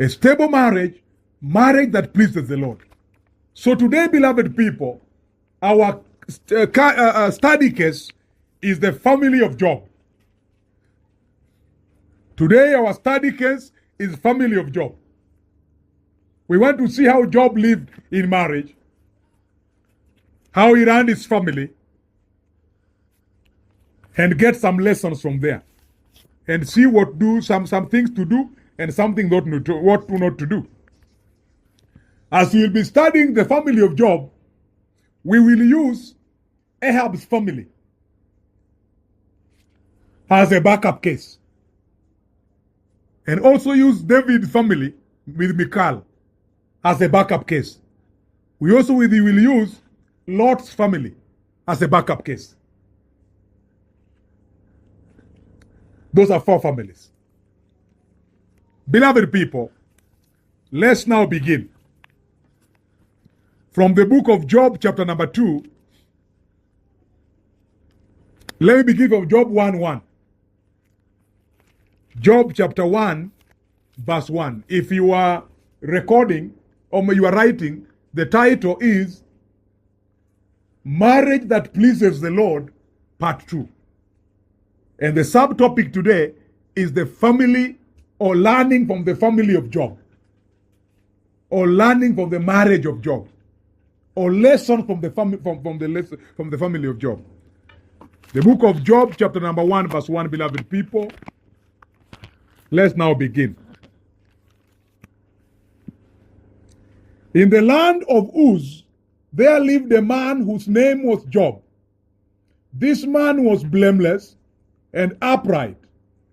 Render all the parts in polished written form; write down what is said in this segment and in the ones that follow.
A stable marriage, marriage that pleases the Lord. So today, beloved people, our study case is the family of Job. Today, our study case is family of Job. We want to see how Job lived in marriage, how he ran his family, and get some lessons from there, and see what do some things to do and something what not to do. As we will be studying the family of Job, we will use Ahab's family as a backup case, and also use David's family with Michal as a backup case. We also will use Lot's family as a backup case. Those are 4 families. Beloved people, let's now begin. From the book of Job, chapter number 2, let me begin from Job 1:1. Job chapter 1, verse 1. If you are recording or you are writing, the title is Marriage That Pleases the Lord, Part 2. And the subtopic today is the family, or learning from the family of Job, or learning from the marriage of Job, or lesson from the family of Job. The book of Job, chapter number 1, verse 1, beloved people. Let's now begin. In the land of Uz, there lived a man whose name was Job. This man was blameless and upright.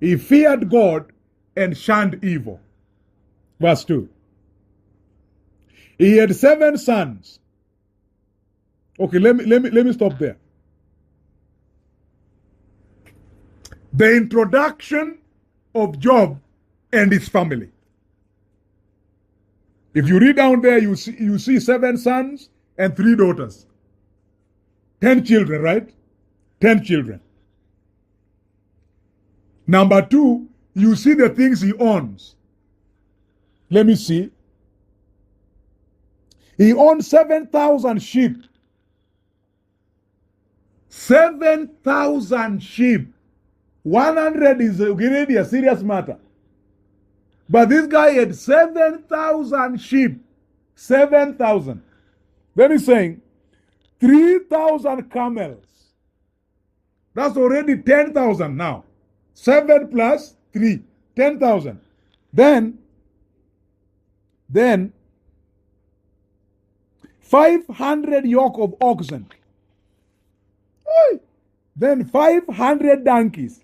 He feared God and shunned evil. Verse 2. He had 7 sons. Okay, let me stop there. The introduction of Job and his family. If you read down there, you see 7 sons and 3 daughters. 10 children, right? 10 children. Number 2, you see the things he owns. Let me see. He owns 7,000 sheep. 7,000 sheep. 100 is already a serious matter. But this guy had 7,000 sheep. 7,000. Then he's saying 3,000 camels. That's already 10,000 now. 7 plus 3, 10,000. Then 500 yoke of oxen. Then 500 donkeys.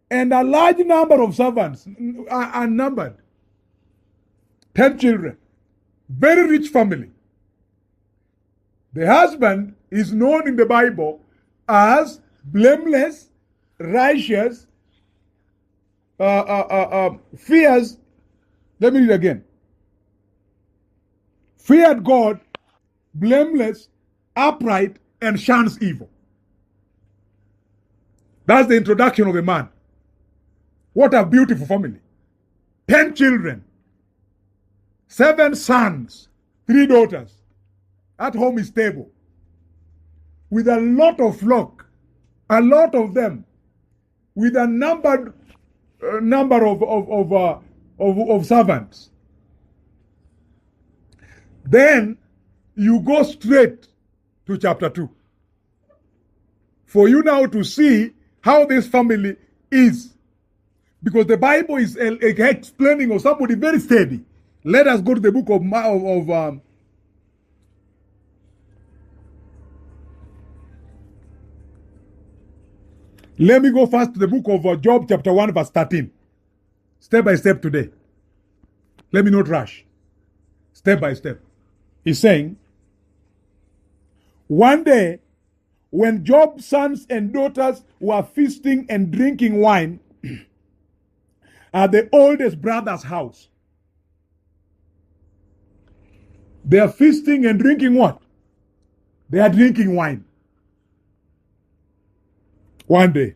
And a large number of servants, unnumbered. 10 children. Very rich family. The husband is known in the Bible as blameless, righteous, fears. Let me read again. Feared God, blameless, upright, and shuns evil. That's the introduction of a man. What a beautiful family. 10 children, 7 sons, 3 daughters. At home is stable. With a lot of flock, a lot of them, with a number of servants. Then you go straight to chapter 2. For you now to see how this family is. Because the Bible is explaining of somebody very steady. Let us go to the book of let me go first to the book of Job chapter 1 verse 13. Step by step today. Let me not rush. Step by step. He's saying, one day, when Job's sons and daughters were feasting and drinking wine at the oldest brother's house. They are feasting and drinking what? They are drinking wine. One day.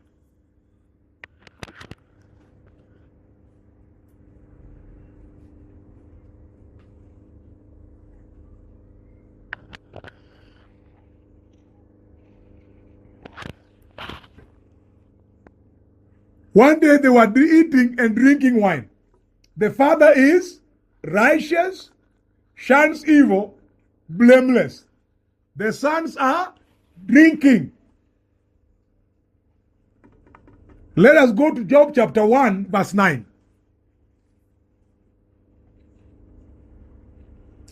One day they were eating and drinking wine. The father is righteous, shuns evil, blameless. The sons are drinking. Let us go to Job chapter 1, verse 9.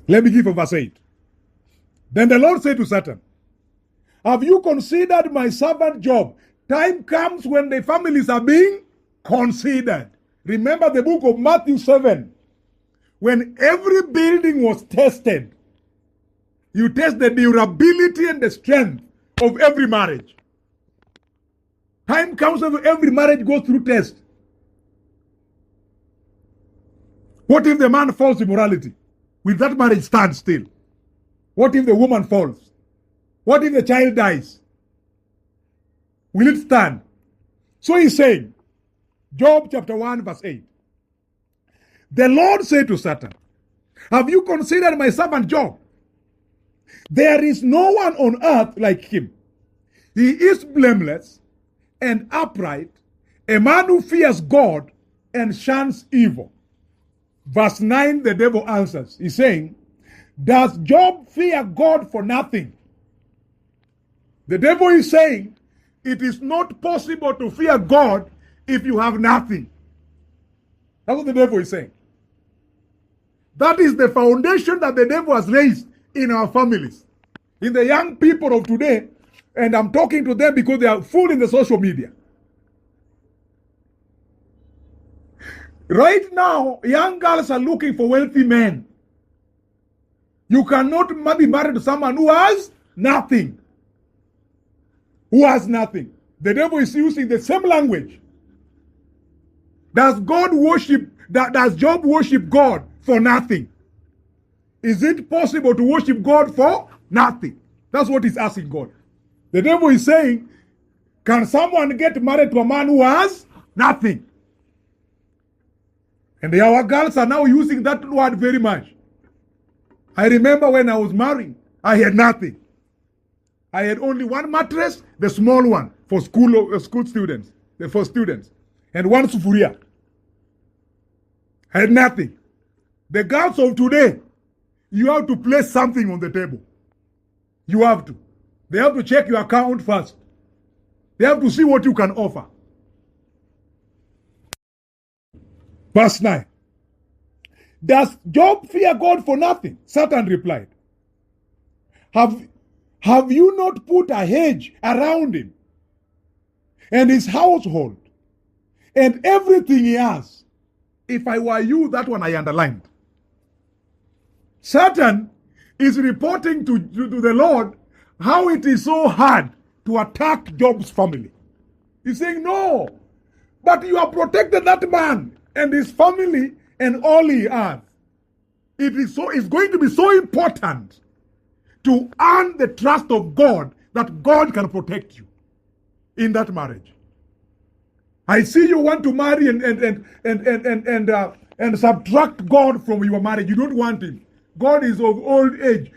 Let me give a verse 8. Then the Lord said to Satan, have you considered my servant Job? Time comes when the families are being considered. Remember the book of Matthew 7. When every building was tested, you test the durability and the strength of every marriage. Time comes when every marriage goes through test. What if the man falls in morality? Will that marriage stand still? What if the woman falls? What if the child dies? Will it stand? So he's saying, Job chapter 1 verse 8. The Lord said to Satan, have you considered my servant Job? There is no one on earth like him. He is blameless and upright, a man who fears God and shuns evil. Verse 9, the devil answers. He's saying, does Job fear God for nothing? The devil is saying, it is not possible to fear God if you have nothing. That's what the devil is saying. That is the foundation that the devil has raised in our families, in the young people of today. And I'm talking to them because they are full in the social media. Right now, young girls are looking for wealthy men. You cannot be married to someone who has nothing. Who has nothing. The devil is using the same language. Does Job worship God for nothing? Is it possible to worship God for nothing? That's what he's asking God. The devil is saying, can someone get married to a man who has nothing? And our girls are now using that word very much. I remember when I was married, I had nothing. I had only one mattress, the small one, for school students, for students, and one sufuria. I had nothing. The girls of today, you have to place something on the table. You have to. They have to check your account first. They have to see what you can offer. Verse 9. Does Job fear God for nothing? Satan replied, Have you not put a hedge around him and his household and everything he has? If I were you, that one I underlined. Satan is reporting to the Lord how it is so hard to attack Job's family. He's saying, no, but you have protected that man and his family and all he has. It's going to be so important to earn the trust of God that God can protect you in that marriage. I see you want to marry and subtract God from your marriage. You don't want him. God is of old age.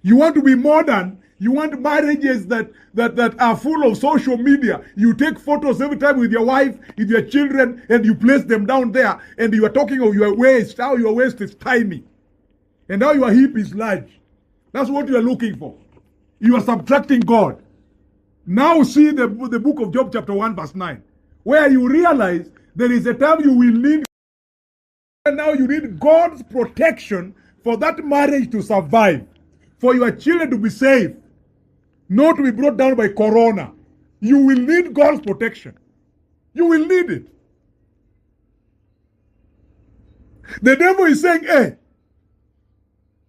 You want to be modern. You want marriages that are full of social media. You take photos every time with your wife, with your children, and you place them down there, and you are talking of your waist, how your waist is tiny, and how your hip is large. That's what you are looking for. You are subtracting God. Now see the book of Job chapter 1 verse 9, where you realize there is a time you will need, and now you need God's protection for that marriage to survive, for your children to be safe, not to be brought down by corona. You will need God's protection. You will need it. The devil is saying, hey,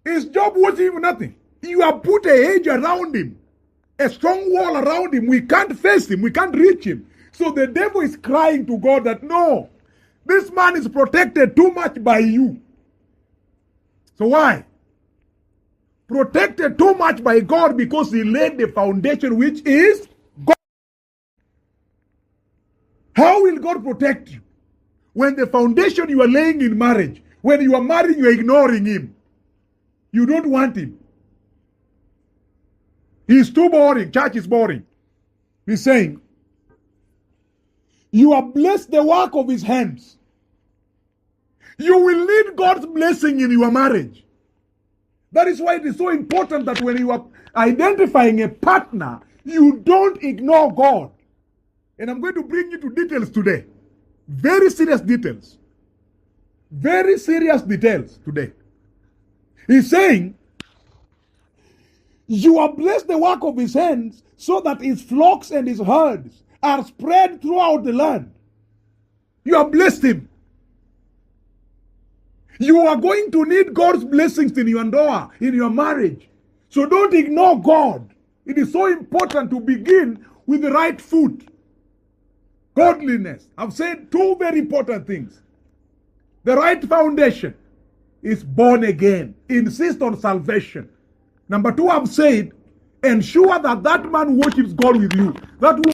is Job worthy of nothing? You have put a hedge around him, a strong wall around him. We can't face him. We can't reach him. So the devil is crying to God that, no, this man is protected too much by you. So why? Protected too much by God because he laid the foundation, which is God. How will God protect you when the foundation you are laying in marriage, when you are married, you are ignoring him? You don't want him. He's too boring. Church is boring. He's saying, you have blessed the work of his hands. You will need God's blessing in your marriage. That is why it is so important that when you are identifying a partner, you don't ignore God. And I'm going to bring you to details today. Very serious details. Very serious details today. He's saying, you have blessed the work of his hands so that his flocks and his herds are spread throughout the land. You have blessed him. You are going to need God's blessings in your ndoa, in your marriage. So don't ignore God. It is so important to begin with the right foot. Godliness. I've said two very important things. The right foundation is born again. Insist on salvation. Number two, I've said, ensure that that man worships God with you. That woman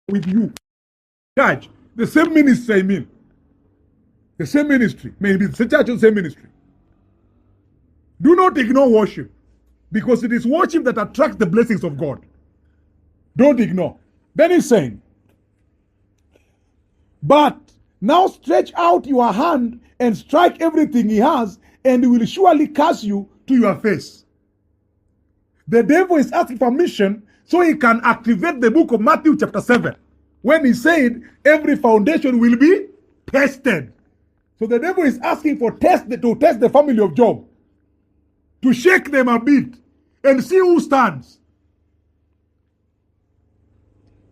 with you. Church, the same ministry, I mean. The same ministry. Maybe the church and same ministry. Do not ignore worship. Because it is worship that attracts the blessings of God. Don't ignore. Then he's saying, but now stretch out your hand and strike everything he has, and he will surely curse you to your face. The devil is asking permission so he can activate the book of Matthew chapter 7. When he said, every foundation will be tested. So the devil is asking to test the family of Job. To shake them a bit and see who stands.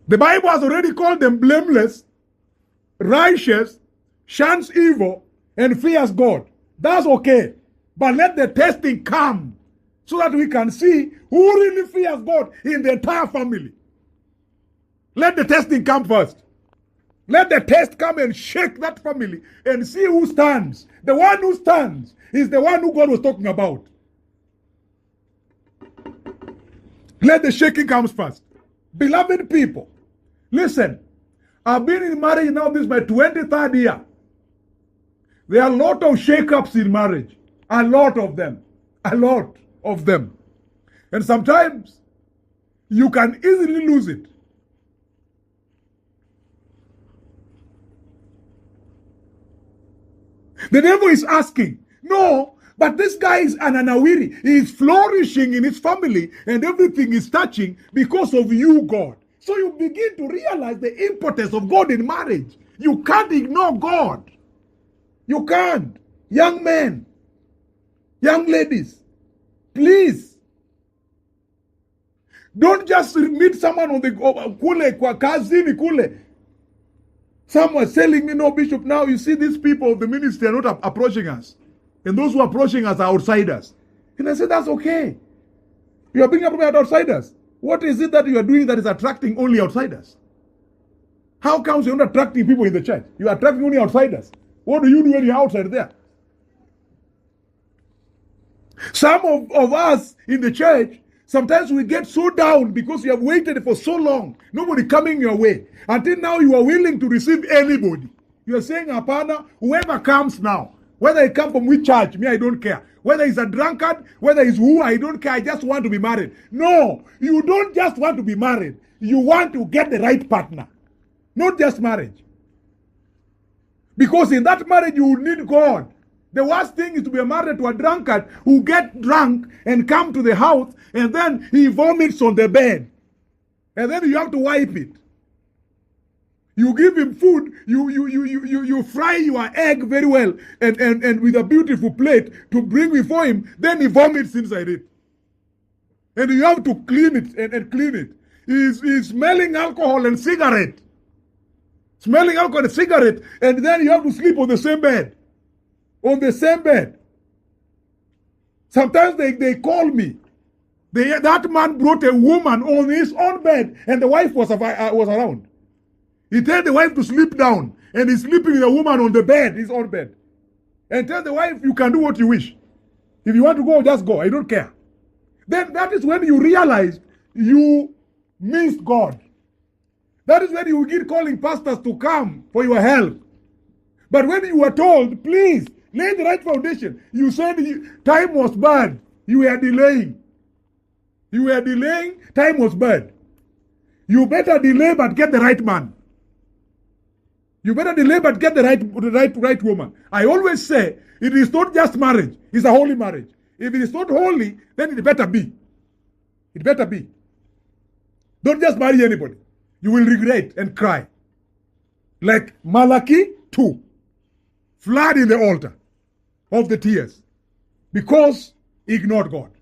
The Bible has already called them blameless, righteous, shuns evil, and fears God. That's okay. But let the testing come so that we can see who really fears God in the entire family. Let the testing come first. Let the test come and shake that family and see who stands. The one who stands is the one who God was talking about. Let the shaking come first. Beloved people, listen. I've been in marriage now, this is my 23rd year. There are a lot of shake-ups in marriage. A lot of them. A lot of them. And sometimes you can easily lose it. The devil is asking, no, but this guy is an anawiri. He is flourishing in his family and everything is touching because of you, God. So you begin to realize the importance of God in marriage. You can't ignore God. You can't. Young men, young ladies, please. Don't just meet someone on the kule. Someone telling me, no, Bishop, now you see these people of the ministry are not approaching us. And those who are approaching us are outsiders. And I said, that's okay. You are bringing up outsiders. What is it that you are doing that is attracting only outsiders? How comes you're not attracting people in the church? You are attracting only outsiders. What do you do when you're outside there? Some of us in the church, sometimes we get so down because you have waited for so long. Nobody coming your way. Until now you are willing to receive anybody. You are saying, Apana, whoever comes now, whether he come from which church, me, I don't care. Whether he's a drunkard, whether he's who, I don't care. I just want to be married. No, you don't just want to be married. You want to get the right partner. Not just marriage. Because in that marriage, you will need God. The worst thing is to be married to a drunkard who get drunk and come to the house and then he vomits on the bed. And then you have to wipe it. You give him food, you fry your egg very well and with a beautiful plate to bring before him, then he vomits inside it. And you have to clean it and clean it. He's smelling alcohol and cigarette. Smelling alcohol and cigarette, and then you have to sleep on the same bed. On the same bed. Sometimes they call me. That man brought a woman on his own bed, and the wife was around. He told the wife to sleep down, and he's sleeping with a woman on the bed, his own bed. And tell the wife, you can do what you wish. If you want to go, just go. I don't care. Then that is when you realize you missed God. That is when you get calling pastors to come for your help. But when you were told, please, lay the right foundation, you said time was bad. You were delaying. You were delaying, time was bad. You better delay but get the right man. You better delay but get the right woman. I always say, it is not just marriage, it's a holy marriage. If it is not holy, then it better be. It better be. Don't just marry anybody. You will regret and cry. Like Malachi 2. Flood in the altar of the tears. Because ignored God.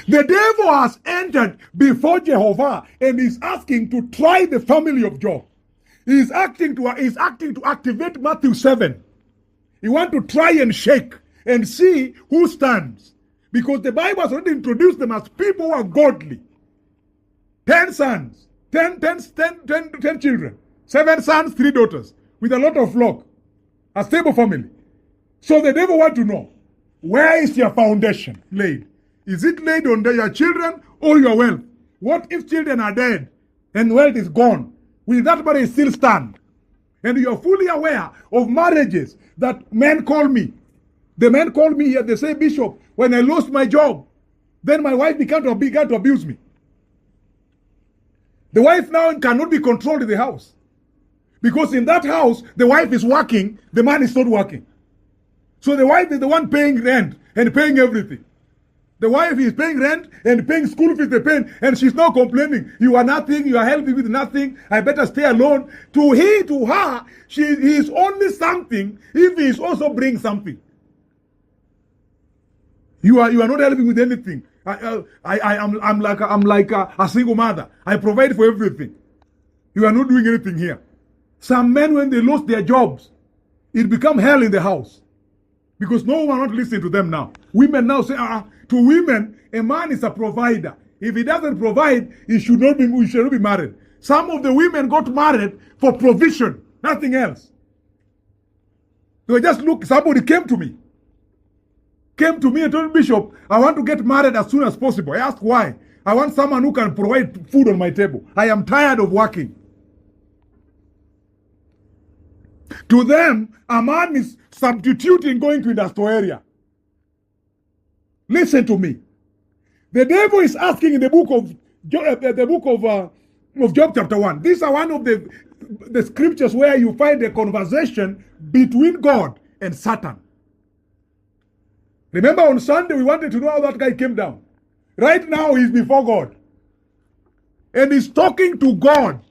The devil has entered before Jehovah and is asking to try the family of Job. He is acting to activate Matthew 7. He wants to try and shake and see who stands. Because the Bible has already introduced them as people who are godly. 10 sons, 10 children, 7 sons, 3 daughters, with a lot of flock. A stable family. So the devil wants to know, where is your foundation laid? Is it laid on your children or your wealth? What if children are dead and wealth is gone? Will that marriage still stand? And you are fully aware of marriages that men call me. The men call me here, they say, Bishop, when I lost my job, then my wife began to abuse me. The wife now cannot be controlled in the house. Because in that house, the wife is working, the man is not working. So the wife is the one paying rent and paying everything. The wife is paying rent and paying school fees, and she's not complaining. You are nothing, you are helping with nothing, I better stay alone. To her, he is only something if he is also bringing something. You are not helping with anything. I'm like a single mother. I provide for everything. You are not doing anything here. Some men, when they lost their jobs, it become hell in the house. Because no one not listening to them now. Women now say, to women, a man is a provider. If he doesn't provide, he should not be married. Some of the women got married for provision, nothing else. They just somebody came to me and told me, Bishop, I want to get married as soon as possible. I asked why. I want someone who can provide food on my table. I am tired of working. To them, a man is substituting going to industrial area. Listen to me. The devil is asking in the book of Job chapter 1. These are one of the scriptures where you find a conversation between God and Satan. Remember on Sunday we wanted to know how that guy came down. Right now he's before God. And he's talking to God.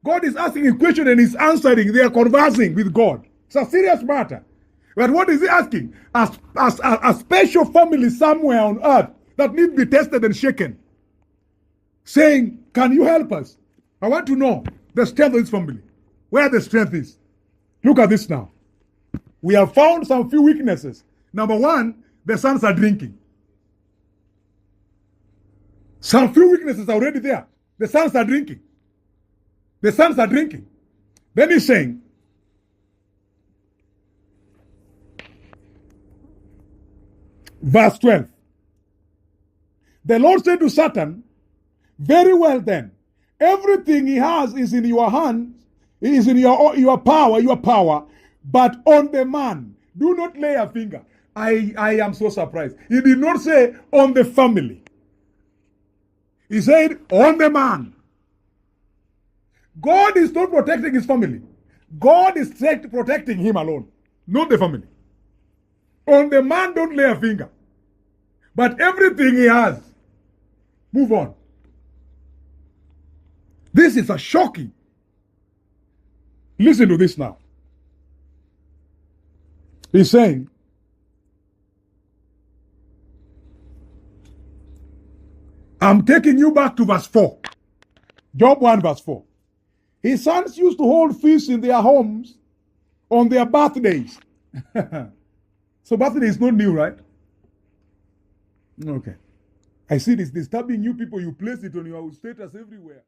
God is asking a question and he's answering. They are conversing with God. It's a serious matter. But what is he asking? A special family somewhere on earth that needs to be tested and shaken. Saying, can you help us? I want to know the strength of this family. Where the strength is. Look at this now. We have found some few weaknesses. Number 1, the sons are drinking. Some few weaknesses are already there. The sons are drinking. The sons are drinking. Then he's saying, verse 12. The Lord said to Satan, very well then, everything he has is in your hands, is in your power, but on the man, do not lay a finger. I am so surprised. He did not say on the family. He said on the man. God is not protecting his family. God is protecting him alone, not the family. On the man, don't lay a finger. But everything he has, move on. This is a shocking. Listen to this now. He's saying, I'm taking you back to verse 4. Job 1 verse 4. His sons used to hold feasts in their homes on their birthdays. So birthday is not new, right? Okay. I see this disturbing you people. You place it on your status everywhere.